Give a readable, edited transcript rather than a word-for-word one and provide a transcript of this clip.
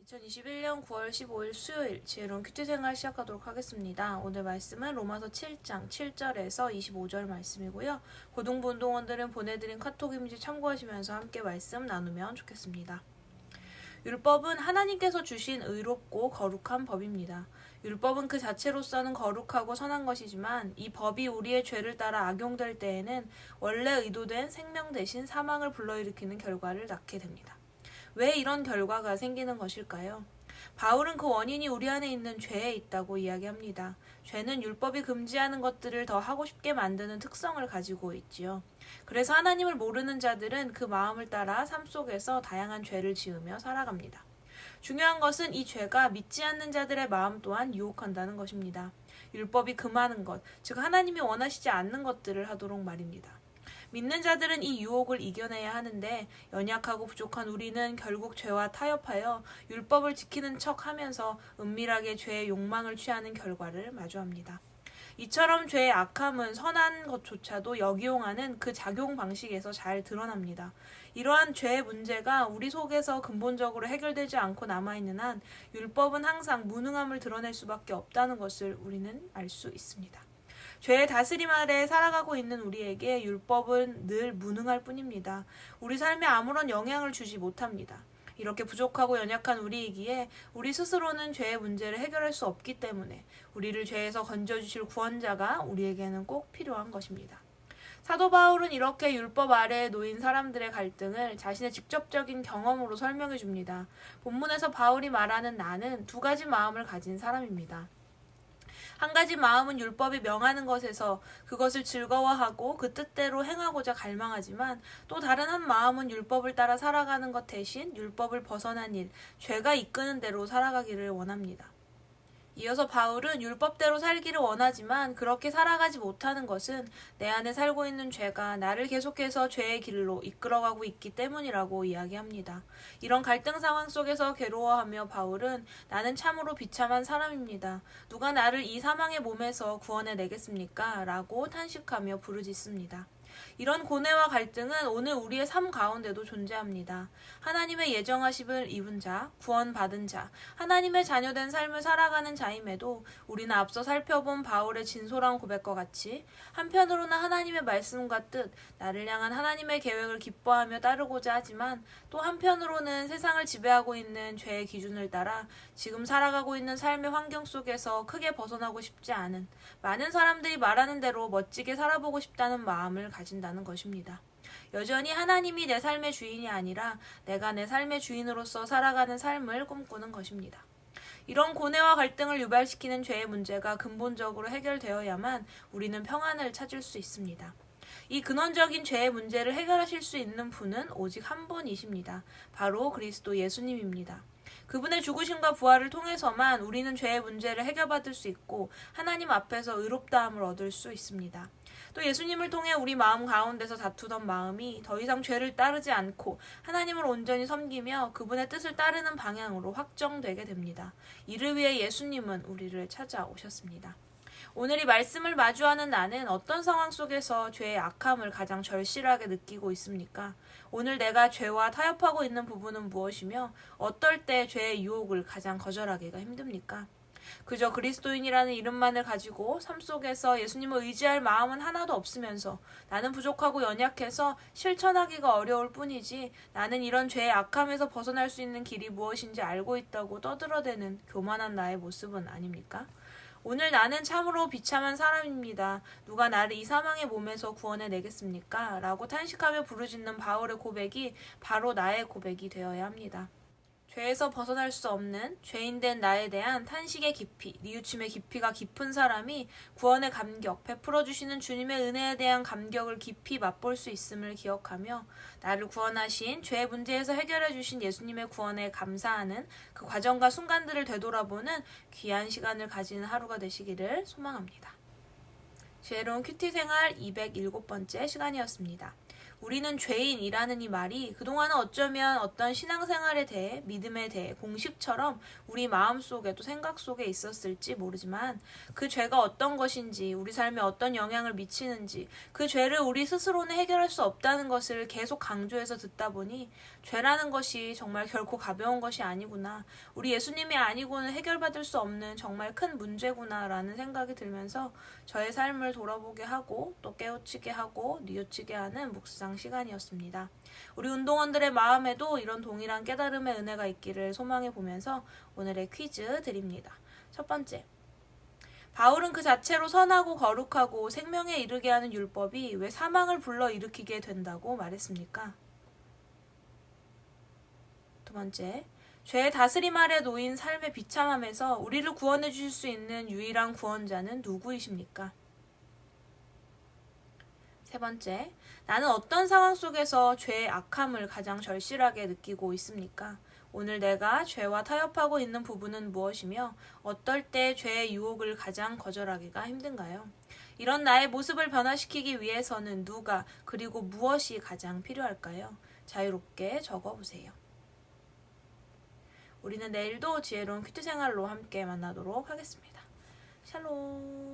2021년 9월 15일 수요일 지혜로운 큐티 생활 시작하도록 하겠습니다. 오늘 말씀은 로마서 7장 7절에서 25절 말씀이고요. 고등부 운동원들은 보내드린 카톡 이미지 참고하시면서 함께 말씀 나누면 좋겠습니다. 율법은 하나님께서 주신 의롭고 거룩한 법입니다. 율법은 그 자체로서는 거룩하고 선한 것이지만 이 법이 우리의 죄를 따라 악용될 때에는 원래 의도된 생명 대신 사망을 불러일으키는 결과를 낳게 됩니다. 왜 이런 결과가 생기는 것일까요? 바울은 그 원인이 우리 안에 있는 죄에 있다고 이야기합니다. 죄는 율법이 금지하는 것들을 더 하고 싶게 만드는 특성을 가지고 있지요. 그래서 하나님을 모르는 자들은 그 마음을 따라 삶 속에서 다양한 죄를 지으며 살아갑니다. 중요한 것은 이 죄가 믿지 않는 자들의 마음 또한 유혹한다는 것입니다. 율법이 금하는 것, 즉 하나님이 원하시지 않는 것들을 하도록 말입니다. 믿는 자들은 이 유혹을 이겨내야 하는데 연약하고 부족한 우리는 결국 죄와 타협하여 율법을 지키는 척하면서 은밀하게 죄의 욕망을 취하는 결과를 마주합니다. 이처럼 죄의 악함은 선한 것조차도 역이용하는 그 작용 방식에서 잘 드러납니다. 이러한 죄의 문제가 우리 속에서 근본적으로 해결되지 않고 남아있는 한 율법은 항상 무능함을 드러낼 수밖에 없다는 것을 우리는 알 수 있습니다. 죄의 다스림 아래 살아가고 있는 우리에게 율법은 늘 무능할 뿐입니다. 우리 삶에 아무런 영향을 주지 못합니다. 이렇게 부족하고 연약한 우리이기에 우리 스스로는 죄의 문제를 해결할 수 없기 때문에 우리를 죄에서 건져주실 구원자가 우리에게는 꼭 필요한 것입니다. 사도 바울은 이렇게 율법 아래에 놓인 사람들의 갈등을 자신의 직접적인 경험으로 설명해 줍니다. 본문에서 바울이 말하는 나는 두 가지 마음을 가진 사람입니다. 한 가지 마음은 율법이 명하는 것에서 그것을 즐거워하고 그 뜻대로 행하고자 갈망하지만 또 다른 한 마음은 율법을 따라 살아가는 것 대신 율법을 벗어난 일, 죄가 이끄는 대로 살아가기를 원합니다. 이어서 바울은 율법대로 살기를 원하지만 그렇게 살아가지 못하는 것은 내 안에 살고 있는 죄가 나를 계속해서 죄의 길로 이끌어가고 있기 때문이라고 이야기합니다. 이런 갈등 상황 속에서 괴로워하며 바울은 나는 참으로 비참한 사람입니다. 누가 나를 이 사망의 몸에서 구원해내겠습니까? 라고 탄식하며 부르짖습니다. 이런 고뇌와 갈등은 오늘 우리의 삶 가운데도 존재합니다. 하나님의 예정하심을 입은 자, 구원받은 자, 하나님의 자녀된 삶을 살아가는 자임에도 우리는 앞서 살펴본 바울의 진솔한 고백과 같이 한편으로는 하나님의 말씀과 뜻, 나를 향한 하나님의 계획을 기뻐하며 따르고자 하지만 또 한편으로는 세상을 지배하고 있는 죄의 기준을 따라 지금 살아가고 있는 삶의 환경 속에서 크게 벗어나고 싶지 않은 많은 사람들이 말하는 대로 멋지게 살아보고 싶다는 마음을 가진다는 것입니다. 여전히 하나님이 내 삶의 주인이 아니라 내가 내 삶의 주인으로서 살아가는 삶을 꿈꾸는 것입니다. 이런 고뇌와 갈등을 유발시키는 죄의 문제가 근본적으로 해결되어야만 우리는 평안을 찾을 수 있습니다. 이 근원적인 죄의 문제를 해결하실 수 있는 분은 오직 한 분이십니다. 바로 그리스도 예수님입니다. 그분의 죽으심과 부활을 통해서만 우리는 죄의 문제를 해결받을 수 있고 하나님 앞에서 의롭다함을 얻을 수 있습니다. 또 예수님을 통해 우리 마음 가운데서 다투던 마음이 더 이상 죄를 따르지 않고 하나님을 온전히 섬기며 그분의 뜻을 따르는 방향으로 확정되게 됩니다. 이를 위해 예수님은 우리를 찾아오셨습니다. 오늘 이 말씀을 마주하는 나는 어떤 상황 속에서 죄의 악함을 가장 절실하게 느끼고 있습니까? 오늘 내가 죄와 타협하고 있는 부분은 무엇이며 어떨 때 죄의 유혹을 가장 거절하기가 힘듭니까? 그저 그리스도인이라는 이름만을 가지고 삶 속에서 예수님을 의지할 마음은 하나도 없으면서 나는 부족하고 연약해서 실천하기가 어려울 뿐이지 나는 이런 죄의 악함에서 벗어날 수 있는 길이 무엇인지 알고 있다고 떠들어대는 교만한 나의 모습은 아닙니까? 오늘 나는 참으로 비참한 사람입니다. 누가 나를 이 사망의 몸에서 구원해내겠습니까? 라고 탄식하며 부르짖는 바울의 고백이 바로 나의 고백이 되어야 합니다. 죄에서 벗어날 수 없는 죄인된 나에 대한 탄식의 깊이, 뉘우침의 깊이가 깊은 사람이 구원의 감격, 베풀어주시는 주님의 은혜에 대한 감격을 깊이 맛볼 수 있음을 기억하며 나를 구원하신 죄의 문제에서 해결해주신 예수님의 구원에 감사하는 그 과정과 순간들을 되돌아보는 귀한 시간을 가지는 하루가 되시기를 소망합니다. 지혜로운 큐티 생활 207번째 시간이었습니다. 우리는 죄인이라는 이 말이 그동안은 어쩌면 어떤 신앙생활에 대해, 믿음에 대해 공식처럼 우리 마음속에도 생각 속에 있었을지 모르지만 그 죄가 어떤 것인지, 우리 삶에 어떤 영향을 미치는지, 그 죄를 우리 스스로는 해결할 수 없다는 것을 계속 강조해서 듣다 보니 죄라는 것이 정말 결코 가벼운 것이 아니구나. 우리 예수님이 아니고는 해결받을 수 없는 정말 큰 문제구나 라는 생각이 들면서 저의 삶을 돌아보게 하고 또 깨우치게 하고 뉘우치게 하는 묵상 시간이었습니다. 우리 운동원들의 마음에도 이런 동일한 깨달음의 은혜가 있기를 소망해 보면서 오늘의 퀴즈 드립니다. 첫 번째. 바울은 그 자체로 선하고 거룩하고 생명에 이르게 하는 율법이 왜 사망을 불러일으키게 된다고 말했습니까? 두 번째. 죄의 다스림 아래 놓인 삶의 비참함에서 우리를 구원해 주실 수 있는 유일한 구원자는 누구이십니까? 세 번째, 나는 어떤 상황 속에서 죄의 악함을 가장 절실하게 느끼고 있습니까? 오늘 내가 죄와 타협하고 있는 부분은 무엇이며 어떨 때 죄의 유혹을 가장 거절하기가 힘든가요? 이런 나의 모습을 변화시키기 위해서는 누가 그리고 무엇이 가장 필요할까요? 자유롭게 적어보세요. 우리는 내일도 지혜로운 큐티 생활로 함께 만나도록 하겠습니다. 샬롬.